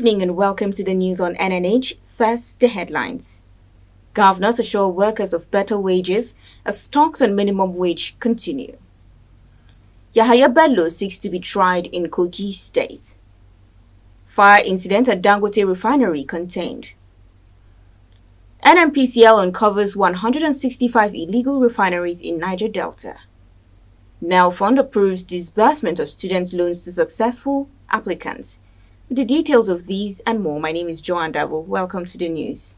evening and welcome to the news on NNH. First, the headlines. Governors assure workers of better wages as talks on minimum wage continue. Yahaya Bello seeks to be tried in Kogi State. Fire incident at Dangote refinery contained. NNPCL uncovers 165 illegal refineries in Niger Delta. Nell Fund approves disbursement of student loans to successful applicants. With the details of these and more, my name is Joanne Davo. Welcome to the news.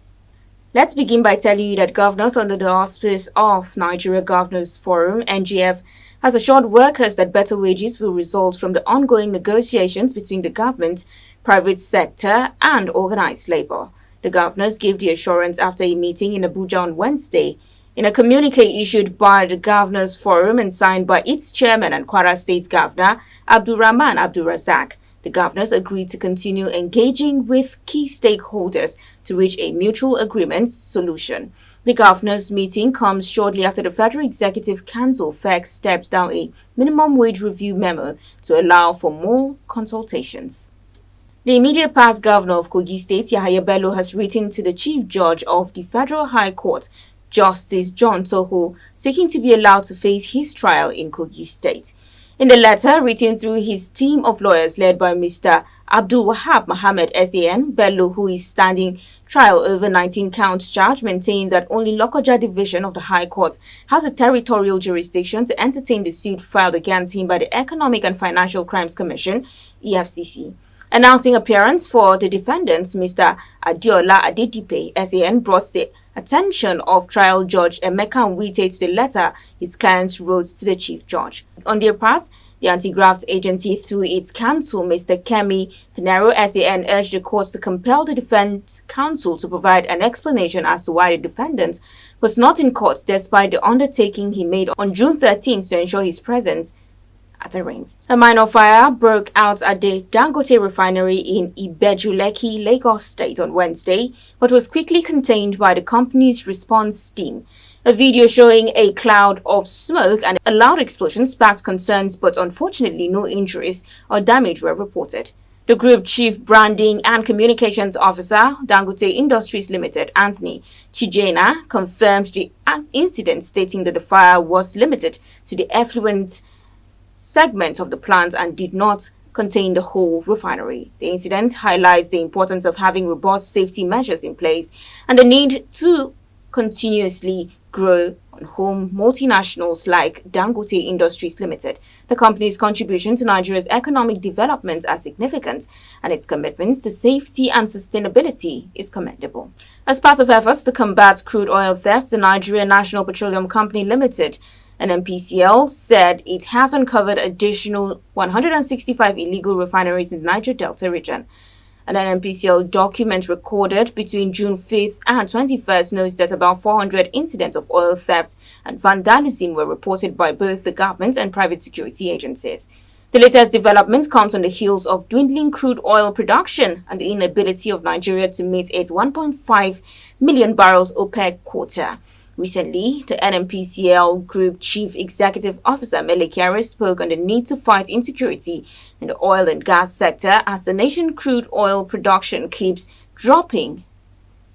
Let's begin by telling you that governors under the auspice of Nigeria Governors Forum, NGF, has assured workers that better wages will result from the ongoing negotiations between the government, private sector, and organized labor. The governors gave the assurance after a meeting in Abuja on Wednesday. In a communique issued by the Governors Forum and signed by its chairman and Kwara State Governor, Abdulrahman Abdulrazak, the governors agreed to continue engaging with key stakeholders to reach a mutual agreement solution. The governors' meeting comes shortly after the Federal Executive Council (FEC) steps down a minimum wage review memo to allow for more consultations. The immediate past governor of Kogi State, Yahaya Bello, has written to the Chief Judge of the Federal High Court, Justice John Toho, seeking to be allowed to face his trial in Kogi State. In the letter written through his team of lawyers led by Mr. Abdul Wahab Mohammed SAN, Bello, who is standing trial over 19 counts charge, maintained that only Lokoja Division of the High Court has a territorial jurisdiction to entertain the suit filed against him by the Economic and Financial Crimes Commission, EFCC. Announcing appearance for the defendants, Mr. Adiola Adedipe SAN brought the attention of trial judge Emeka Nwite to the letter his clients wrote to the chief judge. On their part, the anti-graft agency, through its counsel, Mr. Kemi Pinero SAN, urged the courts to compel the defense counsel to provide an explanation as to why the defendant was not in court despite the undertaking he made on June 13th to ensure his presence at arraignment. A minor fire broke out at the Dangote refinery in Ibejuleki, Lagos State on Wednesday, but was quickly contained by the company's response team. A video showing a cloud of smoke and a loud explosion sparked concerns, but unfortunately no injuries or damage were reported. The Group Chief Branding and Communications Officer, Dangote Industries Limited, Anthony Chijena, confirmed the incident, stating that the fire was limited to the effluent segment of the plant and did not contain the whole refinery. The incident highlights the importance of having robust safety measures in place and the need to continuously grow on home multinationals like Dangote Industries Limited. The company's contribution to Nigeria's economic development are significant, and its commitments to safety and sustainability is commendable. As part of efforts to combat crude oil theft, the Nigeria National Petroleum Company Limited NNPCL said it has uncovered additional 165 illegal refineries in the Niger Delta region. An NNPCL document recorded between June 5th and 21st notes that about 400 incidents of oil theft and vandalism were reported by both the government and private security agencies. The latest development comes on the heels of dwindling crude oil production and the inability of Nigeria to meet its 1.5 million barrels OPEC quota. Recently, the NNPCL Group Chief Executive Officer Mele Kyari spoke on the need to fight insecurity in the oil and gas sector as the nation's crude oil production keeps dropping.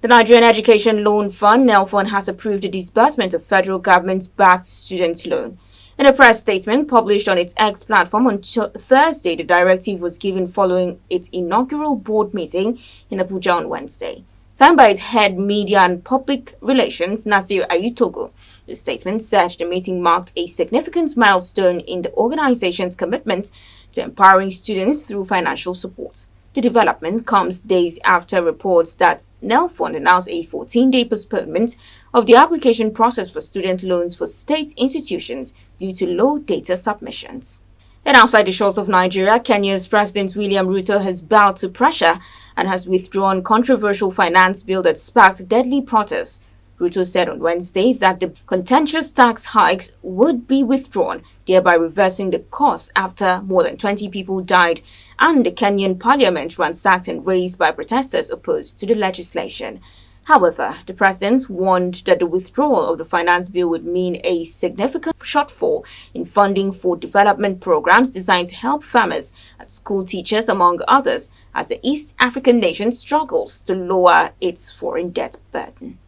The Nigerian Education Loan Fund, Nell Fund, has approved the disbursement of federal government-backed student loan. In a press statement published on its X platform on Thursday, the directive was given following its inaugural board meeting in Abuja on Wednesday. Signed by its head media and public relations, Nasir Ayutogo. The statement said the meeting marked a significant milestone in the organization's commitment to empowering students through financial support. The development comes days after reports that Nell Fund announced a 14-day postponement of the application process for student loans for state institutions due to low data submissions. And outside the shores of Nigeria, Kenya's President William Ruto has bowed to pressure and has withdrawn controversial finance bill that sparked deadly protests. Ruto said on Wednesday that the contentious tax hikes would be withdrawn, thereby reversing the course after more than 20 people died and the Kenyan parliament ransacked and razed by protesters opposed to the legislation. However, the president warned that the withdrawal of the finance bill would mean a significant shortfall in funding for development programs designed to help farmers and school teachers, among others, as the East African nation struggles to lower its foreign debt burden.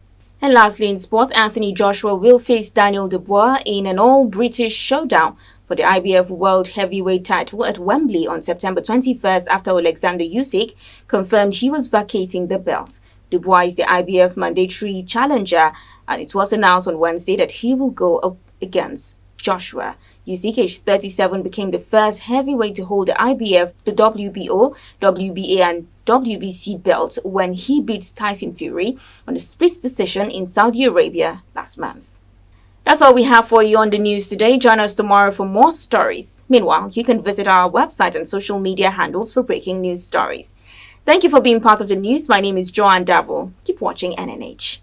And lastly, in sports, Anthony Joshua will face Daniel Dubois in an all-British showdown for the IBF World Heavyweight title at Wembley on September 21st after Alexander Usyk confirmed he was vacating the belt. Dubois is the IBF mandatory challenger, and it was announced on Wednesday that he will go up against Joshua. Usyk, aged 37, became the first heavyweight to hold the IBF, the WBO, WBA, and WBC belts when he beat Tyson Fury on a split decision in Saudi Arabia last month. That's all we have for you on the news today. Join us tomorrow for more stories. Meanwhile, you can visit our website and social media handles for breaking news stories. Thank you for being part of the news. My name is Joanne Davo. Keep watching NNH.